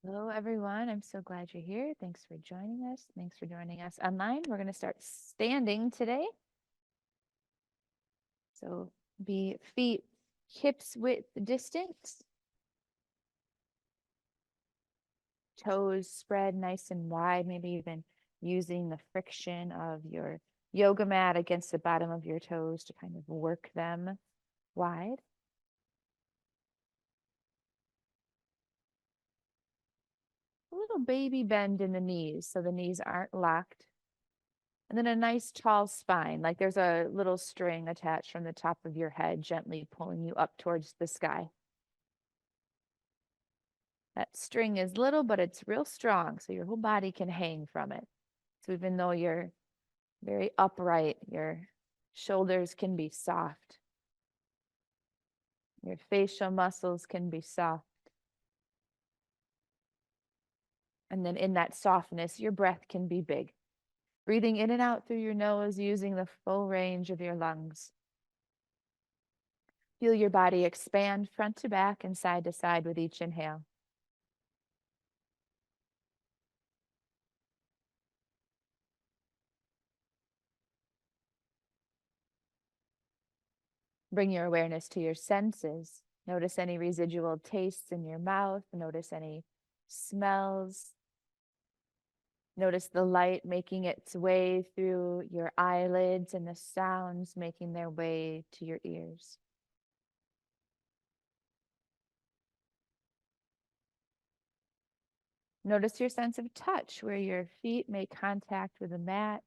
Hello, everyone. I'm so glad you're here. Thanks for joining us. Thanks for joining us online. We're going to start standing today. So be feet hips width distance, toes spread nice and wide, maybe even using the friction of your yoga mat against the bottom of your toes to kind of work them wide. A little baby bend in the knees so the knees aren't locked. And then a nice tall spine, like there's a little string attached from the top of your head, gently pulling you up towards the sky. That string is little, but it's real strong, so your whole body can hang from it. So even though you're very upright, your shoulders can be soft. Your facial muscles can be soft. And then in that softness, your breath can be big. Breathing in and out through your nose, using the full range of your lungs. Feel your body expand front to back and side to side with each inhale. Bring your awareness to your senses. Notice any residual tastes in your mouth. Notice any smells. Notice the light making its way through your eyelids and the sounds making their way to your ears. Notice your sense of touch, where your feet make contact with the mat,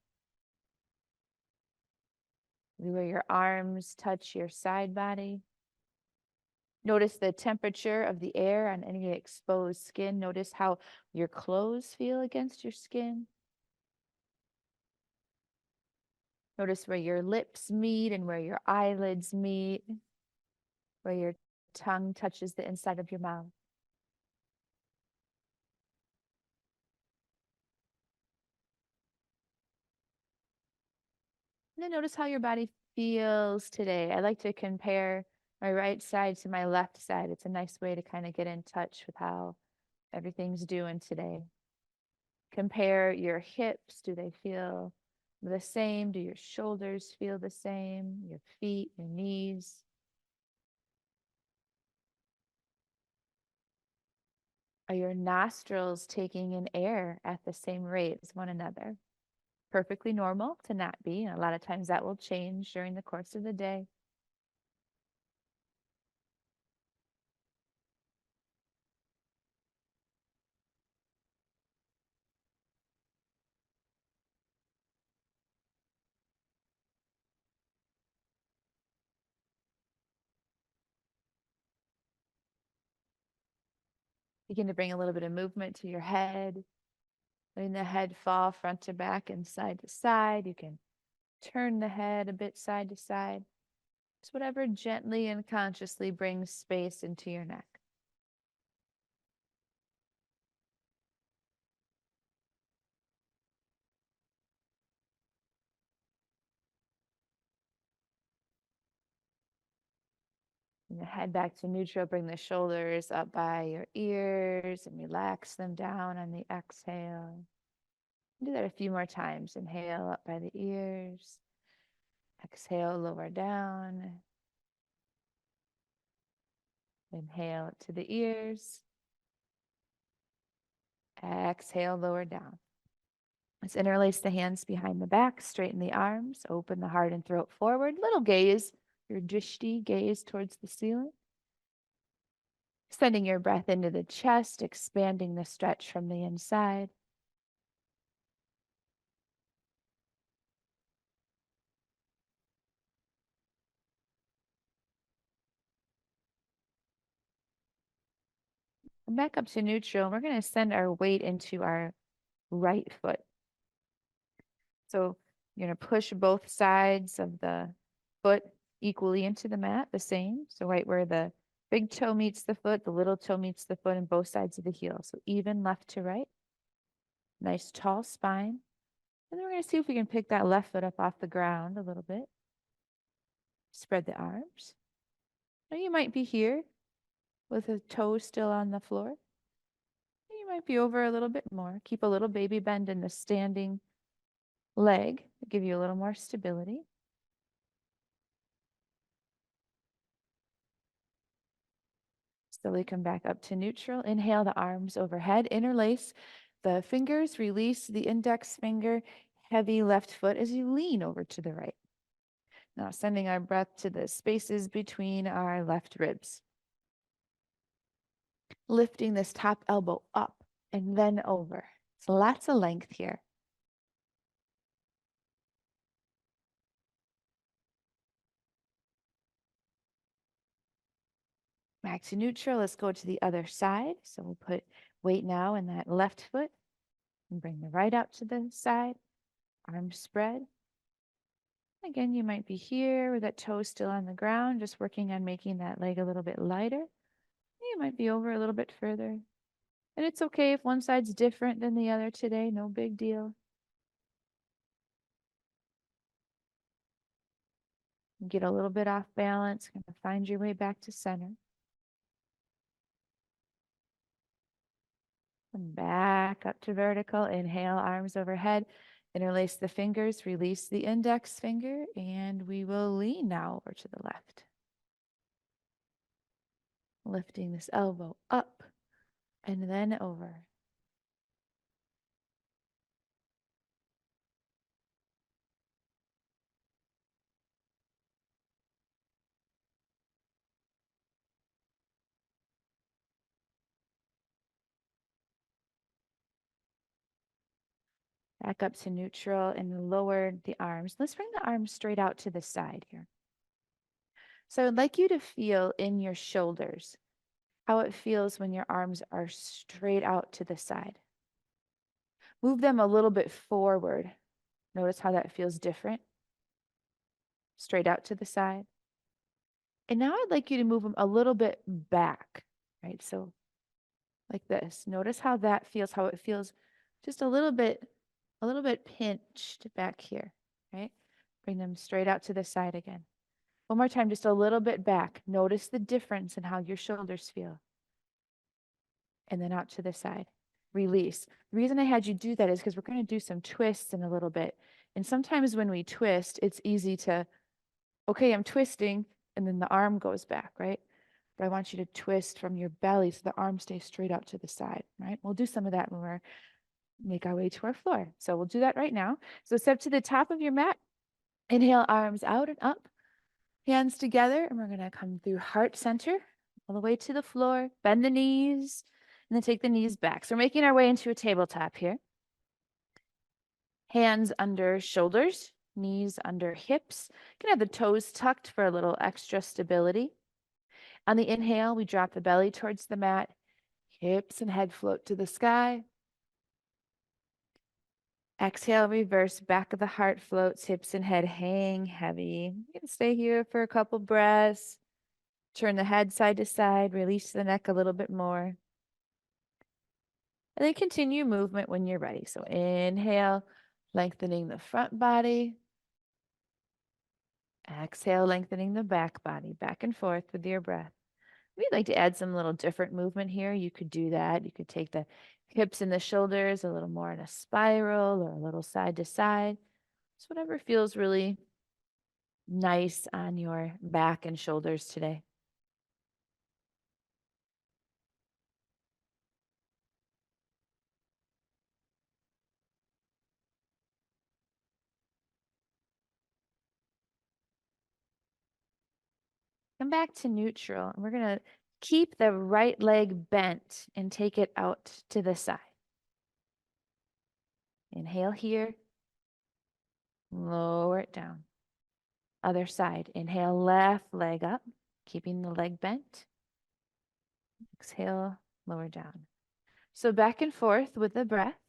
where your arms touch your side body. Notice the temperature of the air on any exposed skin. Notice how your clothes feel against your skin. Notice where your lips meet and where your eyelids meet, where your tongue touches the inside of your mouth. And then notice how your body feels today. I like to compare my right side to my left side. It's a nice way to kind of get in touch with how everything's doing today. Compare your hips. Do they feel the same? Do your shoulders feel the same? Your feet, your knees? Are your nostrils taking in air at the same rate as one another? Perfectly normal to not be. And a lot of times that will change during the course of the day. Begin to bring a little bit of movement to your head, letting the head fall front to back and side to side. You can turn the head a bit side to side. Just whatever gently and consciously brings space into your neck. And head back to neutral. Bring the shoulders up by your ears and relax them down on the exhale. Do that a few more times. Inhale up by the ears. Exhale, lower down. Inhale to the ears. Exhale, lower down. Let's interlace the hands behind the back, straighten the arms, open the heart and throat forward. Little gaze, your drishti, gaze towards the ceiling. Sending your breath into the chest, expanding the stretch from the inside. And back up to neutral. We're going to send our weight into our right foot. So you're going to push both sides of the foot equally into the mat, the same. So right where the big toe meets the foot, the little toe meets the foot, and both sides of the heel. So even left to right. Nice tall spine. And then we're going to see if we can pick that left foot up off the ground a little bit. Spread the arms. Now you might be here with a toe still on the floor. You might be over a little bit more. Keep a little baby bend in the standing leg to give you a little more stability. Slowly come back up to neutral. Inhale the arms overhead, interlace the fingers, release the index finger, heavy left foot as you lean over to the right. Now sending our breath to the spaces between our left ribs. Lifting this top elbow up and then over. So lots of length here. Back to neutral. Let's go to the other side. So we'll put weight now in that left foot and bring the right out to the side. Arms spread. Again, you might be here with that toe still on the ground, just working on making that leg a little bit lighter. You might be over a little bit further. And it's okay if one side's different than the other today, no big deal. Get a little bit off balance, kind of find your way back to center. And back up to vertical. Inhale, arms overhead. Interlace the fingers, release the index finger, and we will lean now over to the left. Lifting this elbow up and then over. Back up to neutral and lower the arms. Let's bring the arms straight out to the side here. So I'd like you to feel in your shoulders how it feels when your arms are straight out to the side. Move them a little bit forward. Notice how that feels different. Straight out to the side. And now I'd like you to move them a little bit back, right? So like this. Notice how that feels, how it feels just a little bit pinched back here, right? Bring them straight out to the side again. One more time, just a little bit back. Notice the difference in how your shoulders feel. And then out to the side. Release. The reason I had you do that is because we're going to do some twists in a little bit. And sometimes when we twist, it's easy to, okay, I'm twisting, and then the arm goes back, right? But I want you to twist from your belly so the arm stays straight out to the side, right? We'll do some of that when we're make our way to our floor. So we'll do that right now. So step to the top of your mat. Inhale, arms out and up. Hands together, and we're going to come through heart center all the way to the floor. Bend the knees, and then take the knees back. So we're making our way into a tabletop here. Hands under shoulders, knees under hips. You can have the toes tucked for a little extra stability. On the inhale, we drop the belly towards the mat. Hips and head float to the sky. Exhale, reverse, back of the heart floats, hips and head hang heavy. You can stay here for a couple breaths. Turn the head side to side, release the neck a little bit more. And then continue movement when you're ready. So inhale, lengthening the front body. Exhale, lengthening the back body, back and forth with your breath. We'd like to add some little different movement here. You could do that. You could take the hips and the shoulders a little more in a spiral or a little side to side. Just whatever feels really nice on your back and shoulders today. Come back to neutral. And we're going to keep the right leg bent and take it out to the side. Inhale here. Lower it down. Other side. Inhale, left leg up, keeping the leg bent. Exhale, lower down. So back and forth with the breath.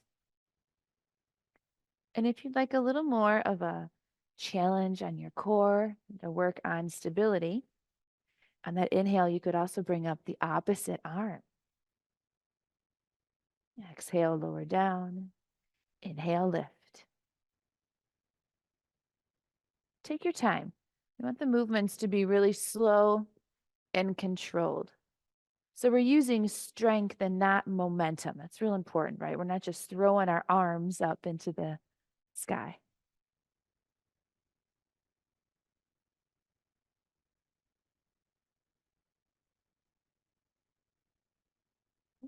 And if you'd like a little more of a challenge on your core to work on stability, on that inhale, you could also bring up the opposite arm. Exhale, lower down. Inhale, lift. Take your time. You want the movements to be really slow and controlled. So we're using strength and not momentum. That's real important, right? We're not just throwing our arms up into the sky.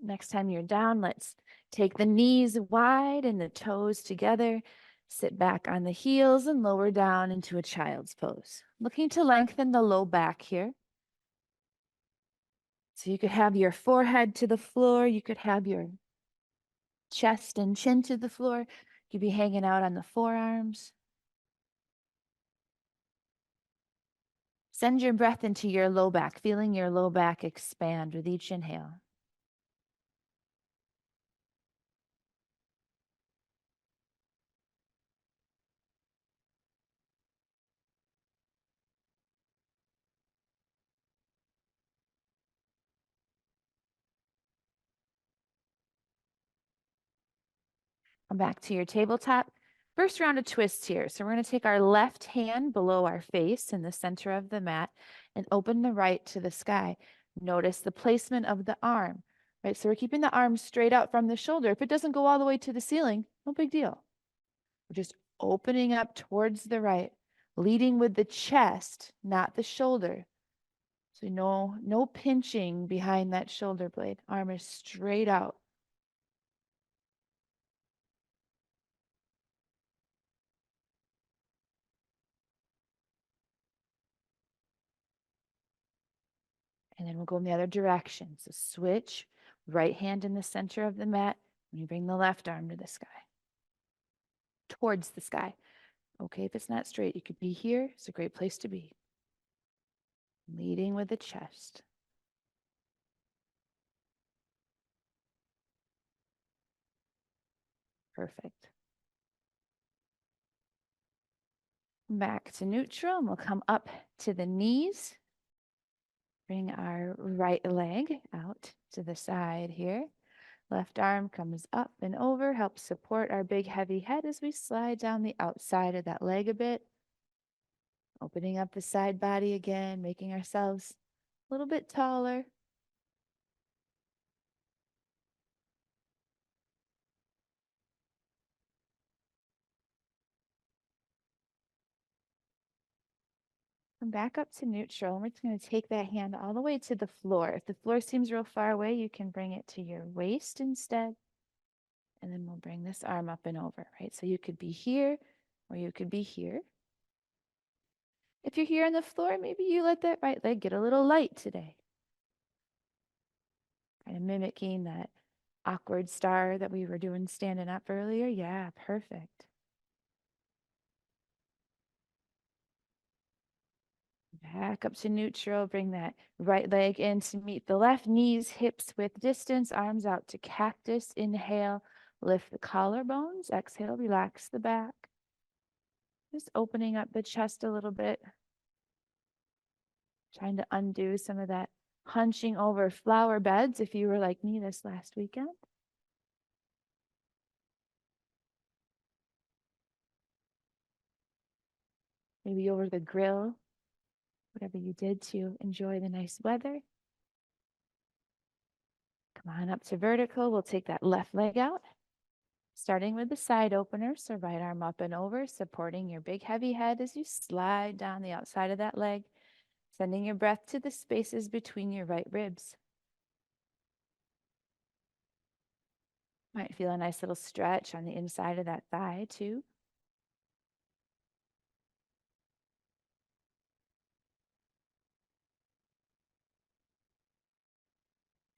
Next time you're down, let's take the knees wide and the toes together. Sit back on the heels and lower down into a child's pose. Looking to lengthen the low back here. So you could have your forehead to the floor. You could have your chest and chin to the floor. You could be hanging out on the forearms. Send your breath into your low back, feeling your low back expand with each inhale. Come back to your tabletop. First round of twists here. So we're going to take our left hand below our face in the center of the mat and open the right to the sky. Notice the placement of the arm, right? So we're keeping the arm straight out from the shoulder. If it doesn't go all the way to the ceiling, no big deal. We're just opening up towards the right, leading with the chest, not the shoulder. So no pinching behind that shoulder blade. Arm is straight out. And then we'll go in the other direction. So switch, right hand in the center of the mat, and you bring the left arm to the sky, towards the sky. Okay, if it's not straight, you could be here. It's a great place to be. Leading with the chest. Perfect. Back to neutral, and we'll come up to the knees. Bring our right leg out to the side here. Left arm comes up and over, helps support our big heavy head as we slide down the outside of that leg a bit. Opening up the side body again, making ourselves a little bit taller. Come back up to neutral. And we're just going to take that hand all the way to the floor. If the floor seems real far away, you can bring it to your waist instead. And then we'll bring this arm up and over, right? So you could be here or you could be here. If you're here on the floor, maybe you let that right leg get a little light today. Kind of mimicking that awkward star that we were doing standing up earlier. Yeah, perfect. Back up to neutral. Bring that right leg in to meet the left. Knees, hips width distance. Arms out to cactus. Inhale, lift the collarbones. Exhale, relax the back. Just opening up the chest a little bit. Trying to undo some of that hunching over flower beds if you were like me this last weekend. Maybe over the grill, whatever you did to enjoy the nice weather. Come on up to vertical. We'll take that left leg out, starting with the side opener. So right arm up and over, supporting your big heavy head as you slide down the outside of that leg, sending your breath to the spaces between your right ribs. Might feel a nice little stretch on the inside of that thigh too.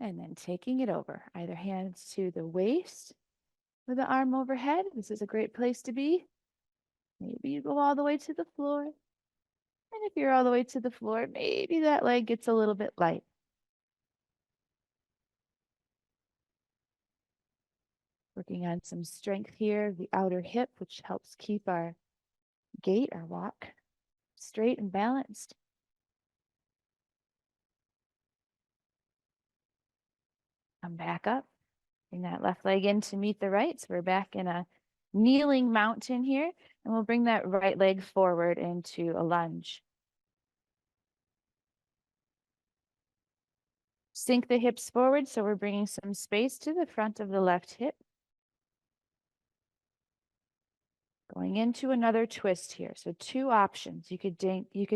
And then taking it over, either hands to the waist with the arm overhead. This is a great place to be. Maybe you go all the way to the floor. And if you're all the way to the floor, maybe that leg gets a little bit light. Working on some strength here, the outer hip, which helps keep our gait, our walk, straight and balanced. Come back up. Bring that left leg in to meet the right. So we're back in a kneeling mountain here. And we'll bring that right leg forward into a lunge. Sink the hips forward, so we're bringing some space to the front of the left hip. Going into another twist here. So two options. You could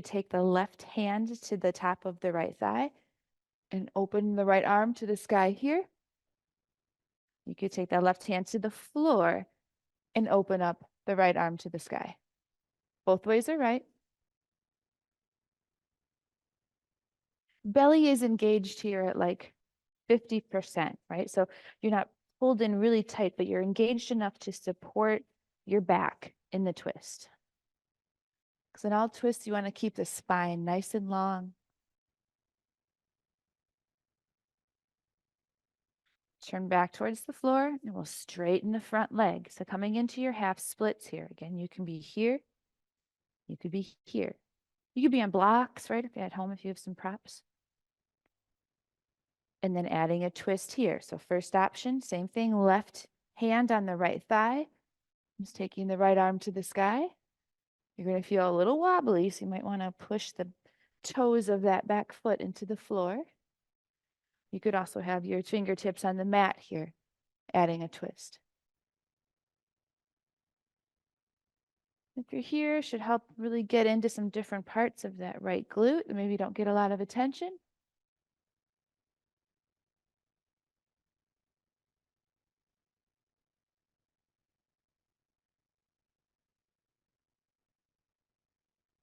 take the left hand to the top of the right thigh and open the right arm to the sky here. You could take that left hand to the floor and open up the right arm to the sky. Both ways are right. Belly is engaged here at like 50%, right? So you're not pulled in really tight, but you're engaged enough to support your back in the twist. Because in all twists, you want to keep the spine nice and long. Turn back towards the floor and we'll straighten the front leg. So coming into your half splits here. Again, you can be here. You could be here. You could be on blocks, right? If you're at home, if you have some props. And then adding a twist here. So first option, same thing, left hand on the right thigh. Just taking the right arm to the sky. You're going to feel a little wobbly, so you might want to push the toes of that back foot into the floor. You could also have your fingertips on the mat here, adding a twist. If you're here, it should help really get into some different parts of that right glute that maybe don't get a lot of attention.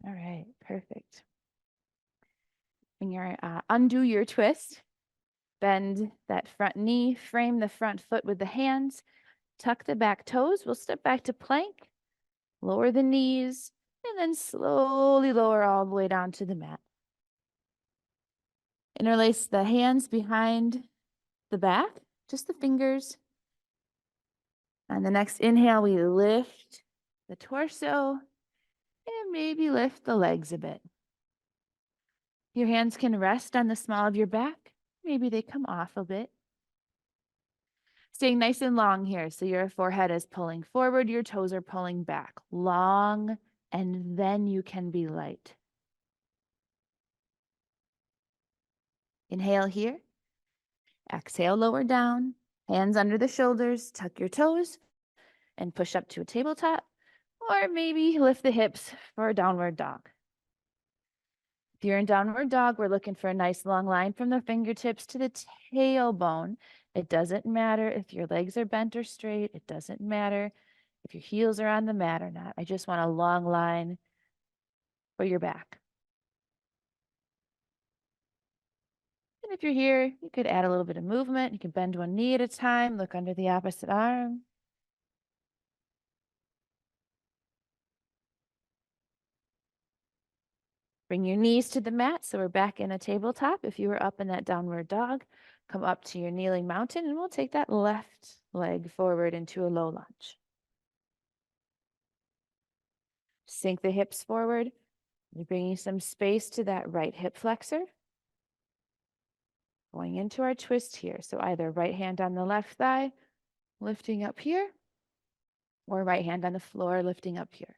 All right, perfect. When you're undo your twist, bend that front knee, frame the front foot with the hands, tuck the back toes. We'll step back to plank, lower the knees, and then slowly lower all the way down to the mat. Interlace the hands behind the back, just the fingers. On the next inhale, we lift the torso and maybe lift the legs a bit. Your hands can rest on the small of your back. Maybe they come off a bit. Staying nice and long here. So your forehead is pulling forward, your toes are pulling back. Long, and then you can be light. Inhale here. Exhale, lower down. Hands under the shoulders, tuck your toes, and push up to a tabletop. Or maybe lift the hips for a downward dog. If you're in downward dog, we're looking for a nice long line from the fingertips to the tailbone. It doesn't matter if your legs are bent or straight. It doesn't matter if your heels are on the mat or not. I just want a long line for your back. And if you're here, you could add a little bit of movement. You can bend one knee at a time, look under the opposite arm. Bring your knees to the mat, so we're back in a tabletop. If you were up in that downward dog, come up to your kneeling mountain, and we'll take that left leg forward into a low lunge. Sink the hips forward. You're bringing some space to that right hip flexor. Going into our twist here. So either right hand on the left thigh, lifting up here, or right hand on the floor, lifting up here.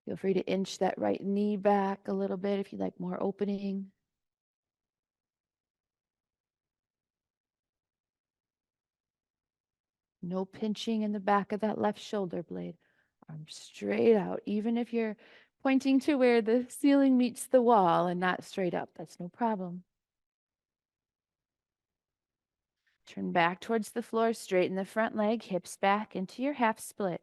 Feel free to inch that right knee back a little bit if you like more opening. No pinching in the back of that left shoulder blade. Arms straight out, even if you're pointing to where the ceiling meets the wall and not straight up, that's no problem. Turn back towards the floor, straighten the front leg, hips back into your half split.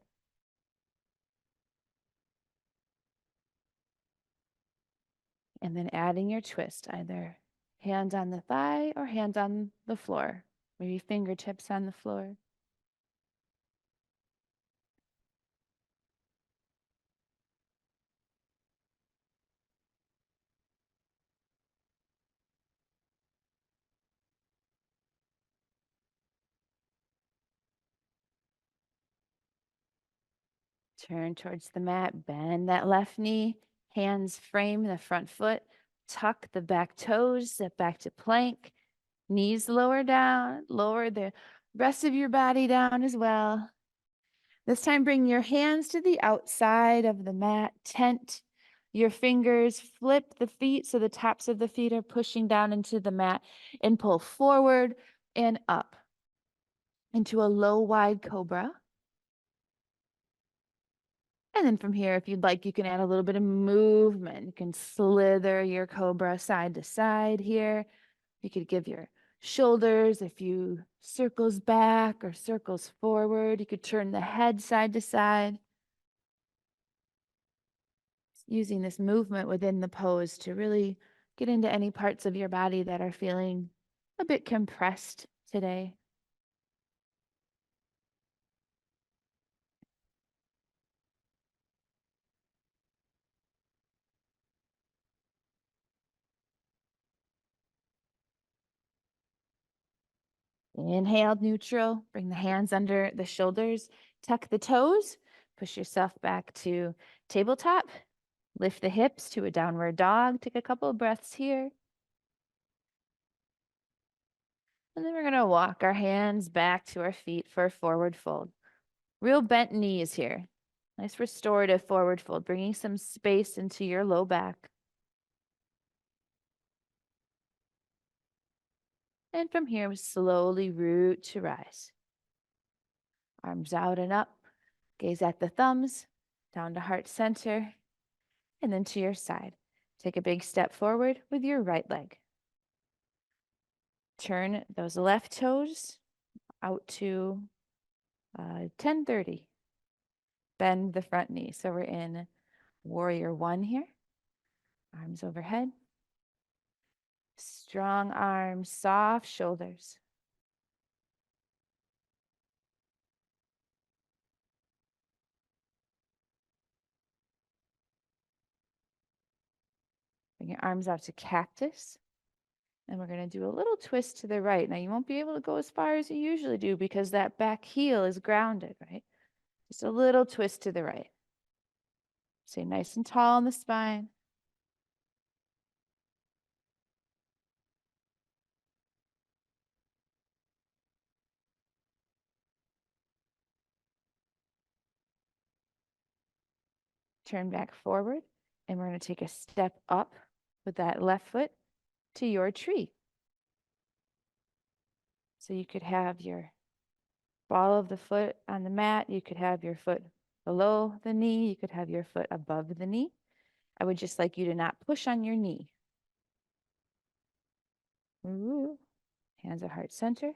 And then adding your twist, either hand on the thigh or hand on the floor, maybe fingertips on the floor. Turn towards the mat, bend that left knee, hands frame the front foot, tuck the back toes, step back to plank, knees lower down, lower the rest of your body down as well. This time, bring your hands to the outside of the mat, tent your fingers, flip the feet so the tops of the feet are pushing down into the mat, and pull forward and up into a low, wide cobra. And then from here, if you'd like, you can add a little bit of movement. You can slither your cobra side to side here. You could give your shoulders a few circles back or circles forward. You could turn the head side to side. Using this movement within the pose to really get into any parts of your body that are feeling a bit compressed today. Inhale, neutral. Bring the hands under the shoulders. Tuck the toes. Push yourself back to tabletop. Lift the hips to a downward dog. Take a couple of breaths here. And then we're going to walk our hands back to our feet for a forward fold. Real bent knees here. Nice restorative forward fold, bringing some space into your low back. And from here, we slowly root to rise. Arms out and up. Gaze at the thumbs, down to heart center, and then to your side. Take a big step forward with your right leg. Turn those left toes out to 10:30. Bend the front knee. So we're in warrior one here. Arms overhead. Strong arms, soft shoulders. Bring your arms out to cactus. And we're going to do a little twist to the right. Now, you won't be able to go as far as you usually do because that back heel is grounded, right? Just a little twist to the right. Stay nice and tall in the spine. Turn back forward. And we're going to take a step up with that left foot to your tree. So you could have your ball of the foot on the mat. You could have your foot below the knee. You could have your foot above the knee. I would just like you to not push on your knee. Ooh. Hands at heart center.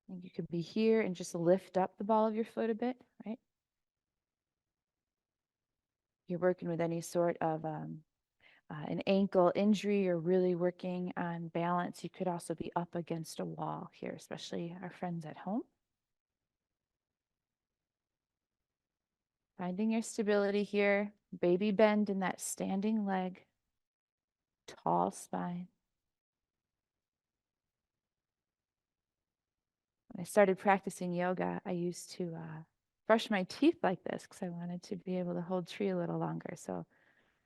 And you could be here and just lift up the ball of your foot a bit, right? You're working with any sort of an ankle injury or really working on balance, you could also be up against a wall here, especially our friends at home. Finding your stability here, baby bend in that standing leg, tall spine. When I started practicing yoga, I used to brush my teeth like this because I wanted to be able to hold tree a little longer. So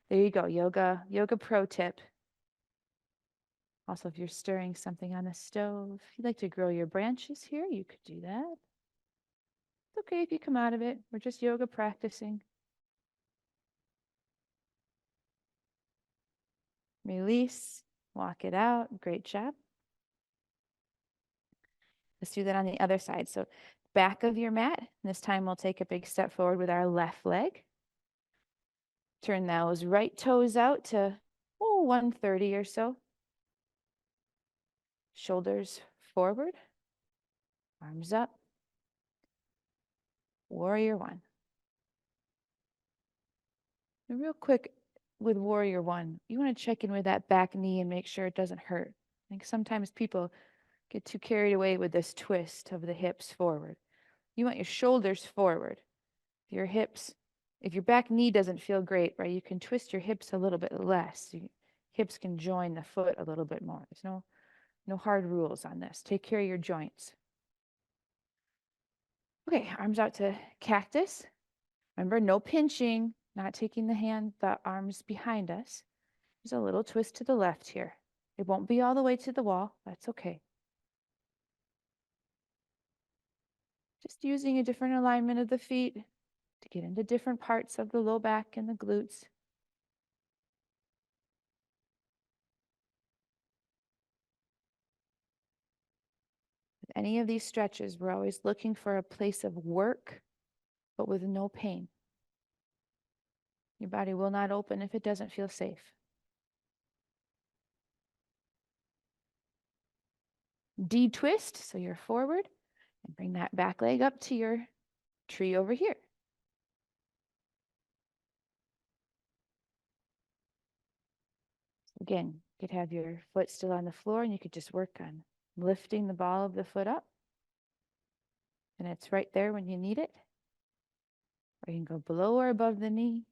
there you go, yoga pro tip. Also, if you're stirring something on the stove, if you'd like to grow your branches here, you could do that. It's okay if you come out of it. We're just yoga practicing. Release, walk it out. Great job. Let's do that on the other side. So back of your mat. This time we'll take a big step forward with our left leg. Turn those right toes out to 130 or so. Shoulders forward. Arms up. Warrior one. And real quick with warrior one, you want to check in with that back knee and make sure it doesn't hurt. I think sometimes people get too carried away with this twist of the hips forward. You want your shoulders forward. Your hips, if your back knee doesn't feel great, right, you can twist your hips a little bit less. Hips can join the foot a little bit more. There's no hard rules on this. Take care of your joints. Okay, arms out to cactus. Remember, no pinching, not taking the arms behind us. There's a little twist to the left here. It won't be all the way to the wall. That's okay. Just using a different alignment of the feet to get into different parts of the low back and the glutes. With any of these stretches, we're always looking for a place of work, but with no pain. Your body will not open if it doesn't feel safe. De-twist, so you're forward, and bring that back leg up to your tree over here. Again, you could have your foot still on the floor and you could just work on lifting the ball of the foot up. And it's right there when you need it. Or you can go below or above the knee.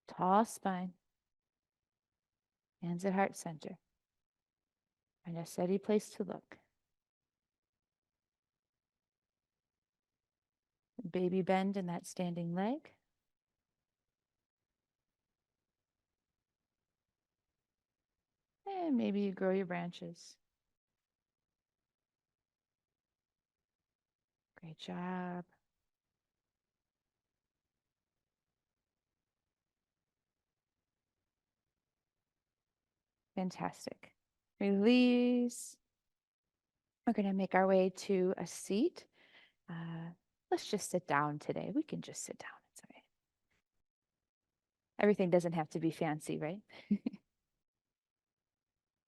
Tall spine. Hands at heart center. And a steady place to look. Baby bend in that standing leg. And maybe you grow your branches. Great job. Fantastic. Release. We're going to make our way to a seat. Let's just sit down today. We can just sit down. It's all right. Everything doesn't have to be fancy, right? Let's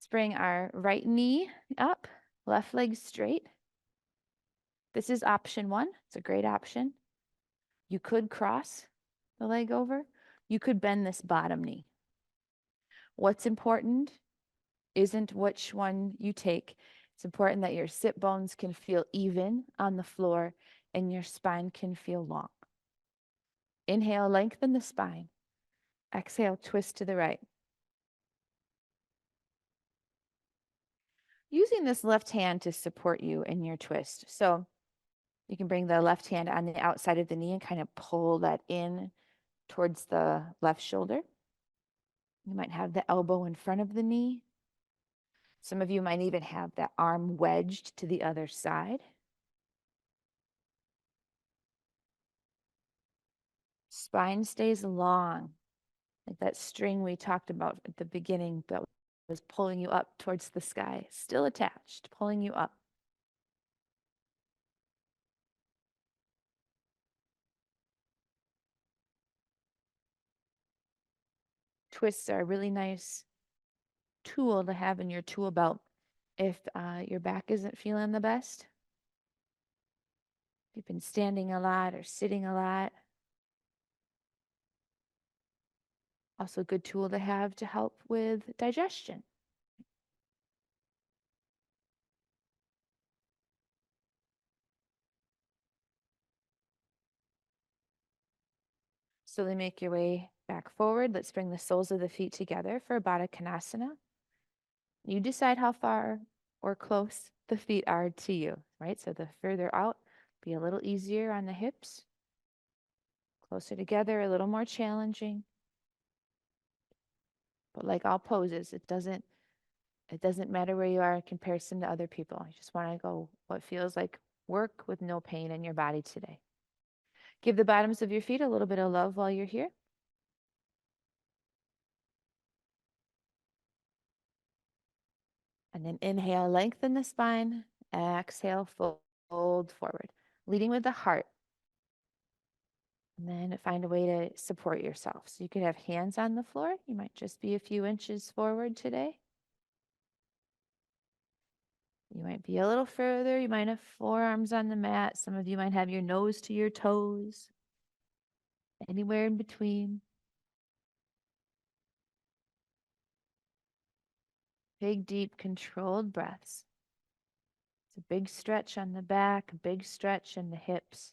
bring our right knee up, left leg straight. This is option one. It's a great option. You could cross the leg over. You could bend this bottom knee. What's important isn't which one you take. It's important that your sit bones can feel even on the floor and your spine can feel long. Inhale, lengthen the spine. Exhale, twist to the right. Using this left hand to support you in your twist. So you can bring the left hand on the outside of the knee and kind of pull that in towards the left shoulder. You might have the elbow in front of the knee. Some of you might even have that arm wedged to the other side. Spine stays long, like that string we talked about at the beginning that was pulling you up towards the sky, still attached, pulling you up. Twists are a really nice tool to have in your tool belt if your back isn't feeling the best. If you've been standing a lot or sitting a lot. Also a good tool to have to help with digestion. Slowly make your way back forward. Let's bring the soles of the feet together for Baddha Konasana. You decide how far or close the feet are to you, right? So the further out, be a little easier on the hips. Closer together, a little more challenging. But like all poses, it doesn't matter where you are in comparison to other people. You just want to go what feels like work with no pain in your body today. Give the bottoms of your feet a little bit of love while you're here. And then inhale, lengthen the spine. Exhale, fold forward, leading with the heart. And then find a way to support yourself. So you could have hands on the floor. You might just be a few inches forward today. You might be a little further. You might have forearms on the mat. Some of you might have your nose to your toes. Anywhere in between. Big, deep, controlled breaths. It's a big stretch on the back, a big stretch in the hips.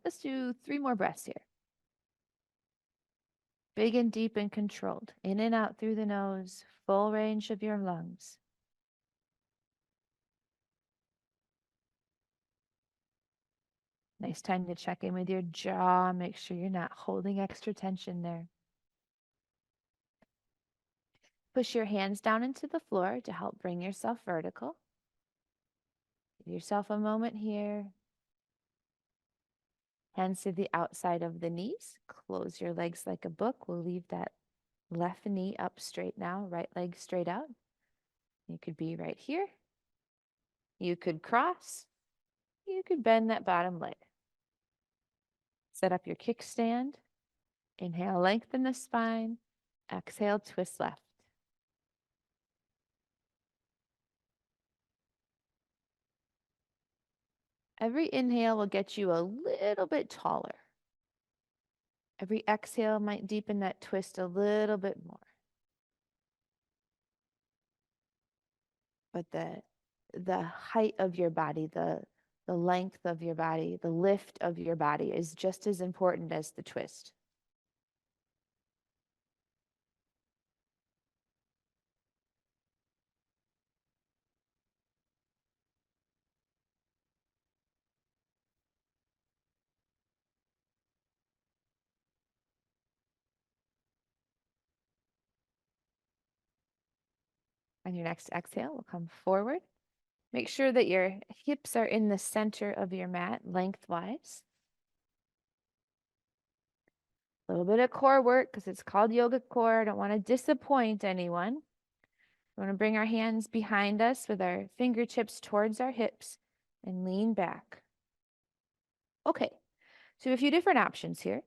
Let's do 3 more breaths here. Big and deep and controlled. In and out through the nose, full range of your lungs. Nice time to check in with your jaw. Make sure you're not holding extra tension there. Push your hands down into the floor to help bring yourself vertical. Give yourself a moment here. Hands to the outside of the knees. Close your legs like a book. We'll leave that left knee up straight now, right leg straight out. You could be right here. You could cross. You could bend that bottom leg. Set up your kickstand. Inhale, lengthen the spine. Exhale, twist left. Every inhale will get you a little bit taller. Every exhale might deepen that twist a little bit more. But the height of your body, the length of your body, the lift of your body is just as important as the twist. On your next exhale, we'll come forward. Make sure that your hips are in the center of your mat lengthwise. A little bit of core work because it's called yoga core. I don't want to disappoint anyone. We want to bring our hands behind us with our fingertips towards our hips and lean back. Okay, so a few different options here.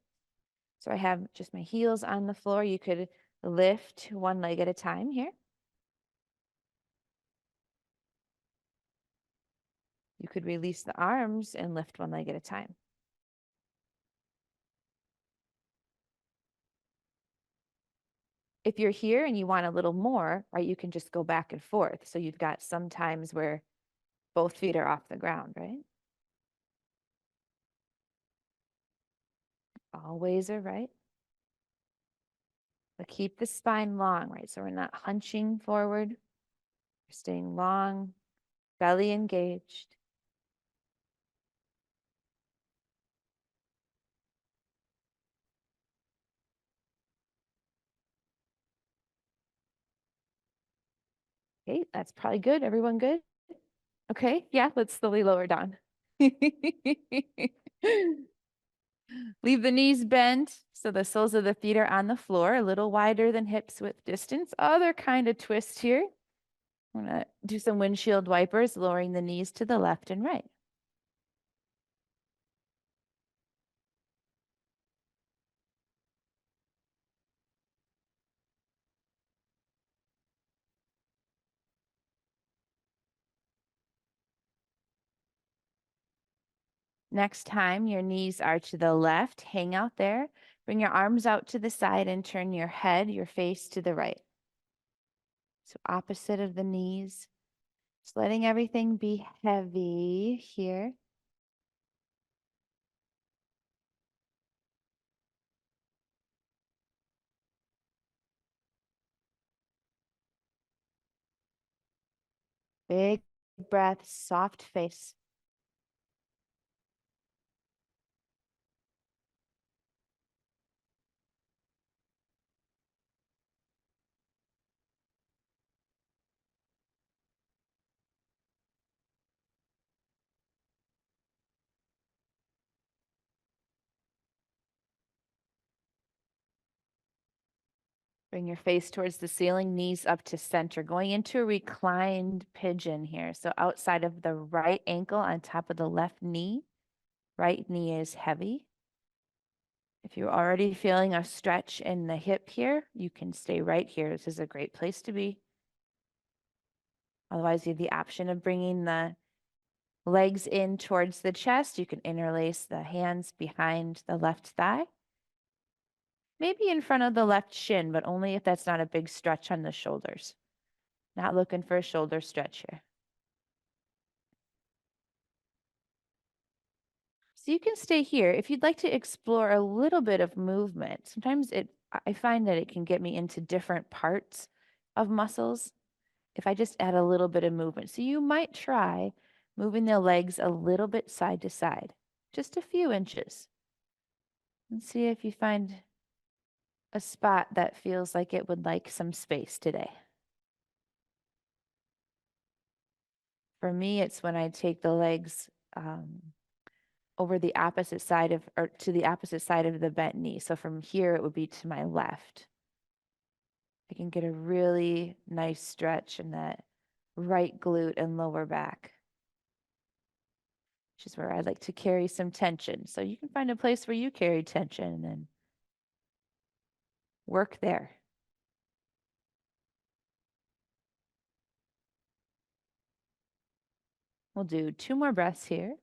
So I have just my heels on the floor. You could lift one leg at a time here. You could release the arms and lift one leg at a time. If you're here and you want a little more, right, you can just go back and forth. So you've got some times where both feet are off the ground, right? All ways are right. But keep the spine long, right? So we're not hunching forward. We're staying long, belly engaged. Okay, that's probably good. Everyone good? Okay, yeah, let's slowly lower down. Leave the knees bent so the soles of the feet are on the floor, a little wider than hips width distance. Other kind of twist here. I'm going to do some windshield wipers, lowering the knees to the left and right. Next time your knees are to the left, hang out there. Bring your arms out to the side and turn your head, your face to the right. So opposite of the knees. Just letting everything be heavy here. Big breath, soft face. Bring your face towards the ceiling, knees up to center, going into a reclined pigeon here. So outside of the right ankle on top of the left knee, right knee is heavy. If you're already feeling a stretch in the hip here, you can stay right here. This is a great place to be. Otherwise, you have the option of bringing the legs in towards the chest. You can interlace the hands behind the left thigh. Maybe in front of the left shin, but only if that's not a big stretch on the shoulders. Not looking for a shoulder stretch here. So you can stay here. If you'd like to explore a little bit of movement, sometimes I find that it can get me into different parts of muscles if I just add a little bit of movement. So you might try moving the legs a little bit side to side. just a few inches. And see if you find a spot that feels like it would like some space today. For me, it's when I take the legs over the opposite side of, or to the opposite side of the bent knee. So from here, it would be to my left. I can get a really nice stretch in that right glute and lower back, which is where I like to carry some tension. So you can find a place where you carry tension and work there. We'll do 2 more breaths here.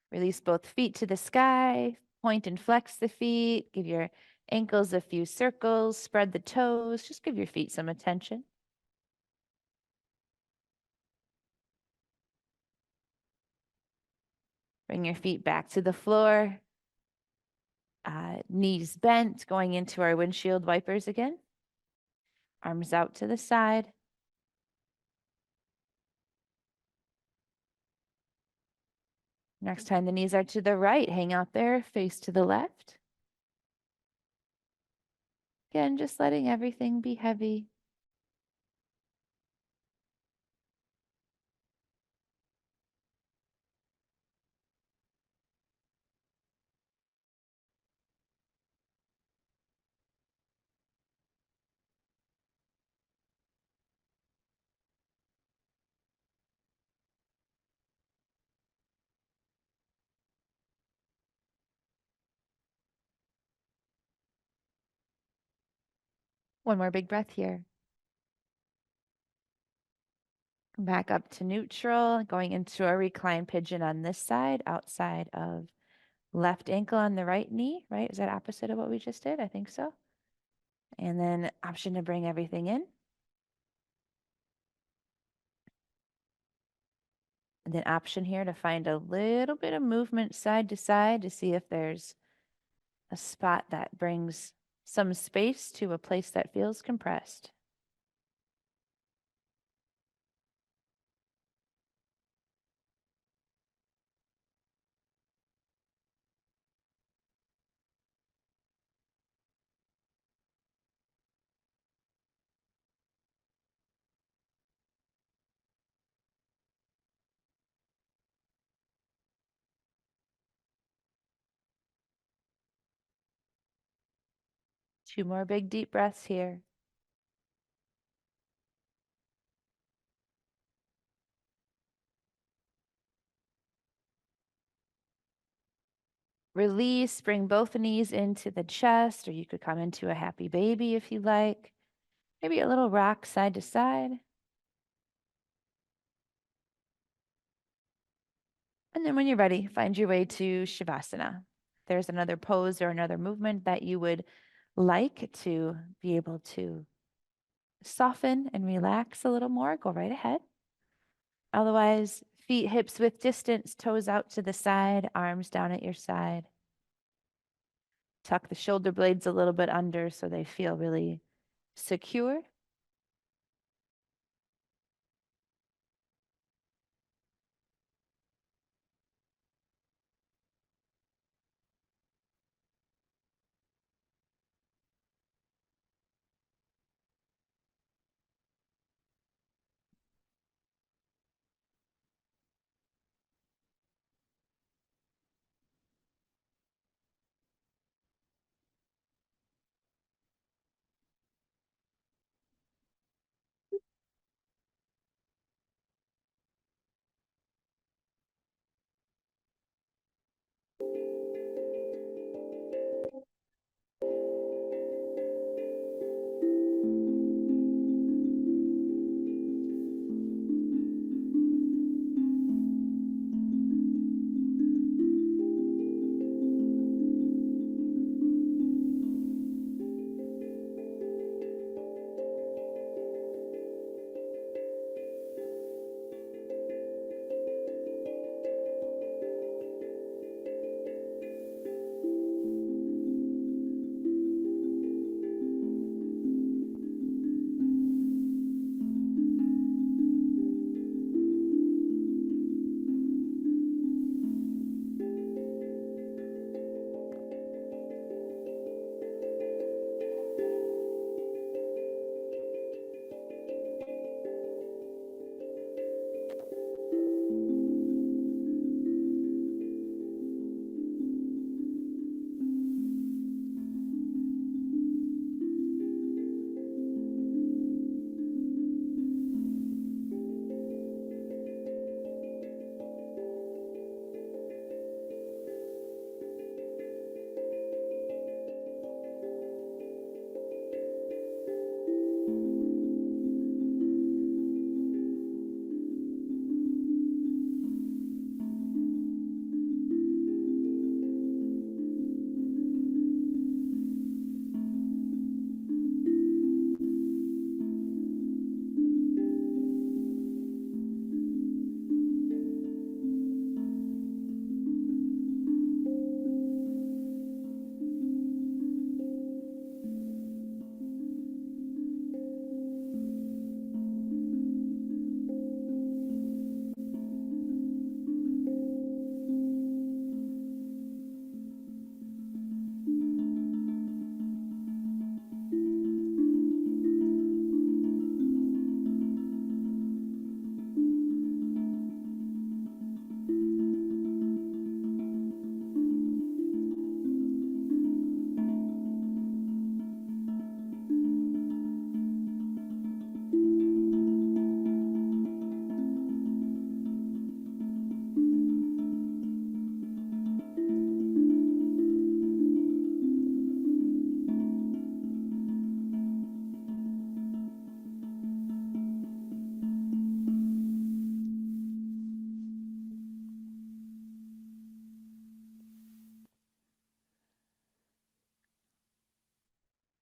Release both feet to the sky, point and flex the feet, give your ankles a few circles, spread the toes, just give your feet some attention. Bring your feet back to the floor, knees bent, going into our windshield wipers again. Arms out to the side. Next time the knees are to the right, hang out there, face to the left. Again, just letting everything be heavy. One more big breath here. Come back up to neutral, going into a reclined pigeon on this side, outside of left ankle on the right knee, right? Is that opposite of what we just did? I think so. And then option to bring everything in. And then option here to find a little bit of movement side to side to see if there's a spot that brings some space to a place that feels compressed. Two more big deep breaths here. Release, bring both knees into the chest, or you could come into a happy baby if you like. Maybe a little rock side to side. And then when you're ready, find your way to Shavasana. If there's another pose or another movement that you would like to be able to soften and relax a little more, go right ahead. Otherwise, feet hips width distance, toes out to the side, arms down at your side. Tuck the shoulder blades a little bit under so they feel really secure.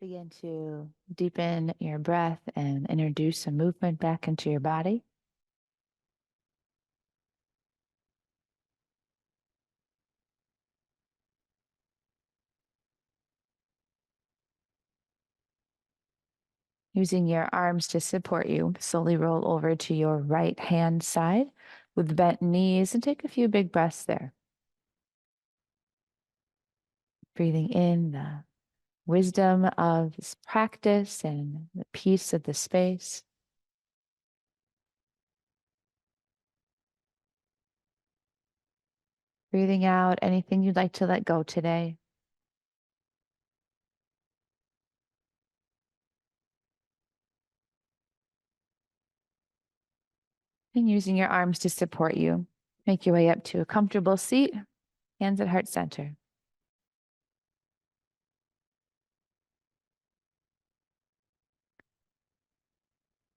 Begin to deepen your breath and introduce some movement back into your body. Using your arms to support you, slowly roll over to your right hand side with bent knees and take a few big breaths there. Breathing in the wisdom of this practice and the peace of the space. Breathing out anything you'd like to let go today. And using your arms to support you. Make your way up to a comfortable seat, hands at heart center.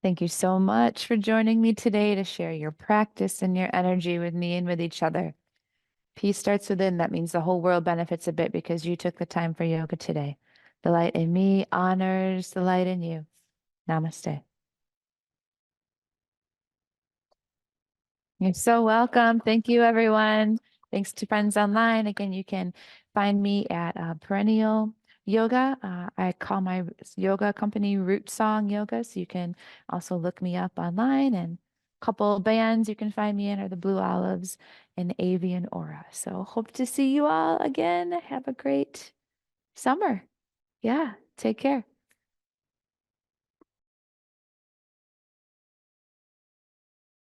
Thank you so much for joining me today to share your practice and your energy with me and with each other. Peace starts within. That means the whole world benefits a bit because you took the time for yoga today. The light in me honors the light in you. Namaste. You're so welcome. Thank you, everyone. Thanks to friends online. Again, you can find me at Perennial Yoga. I call my yoga company Root Song Yoga. So you can also look me up online, and a couple bands you can find me in are the Blue Olives and Avian Aura. So hope to see you all again. Have a great summer. Yeah, take care.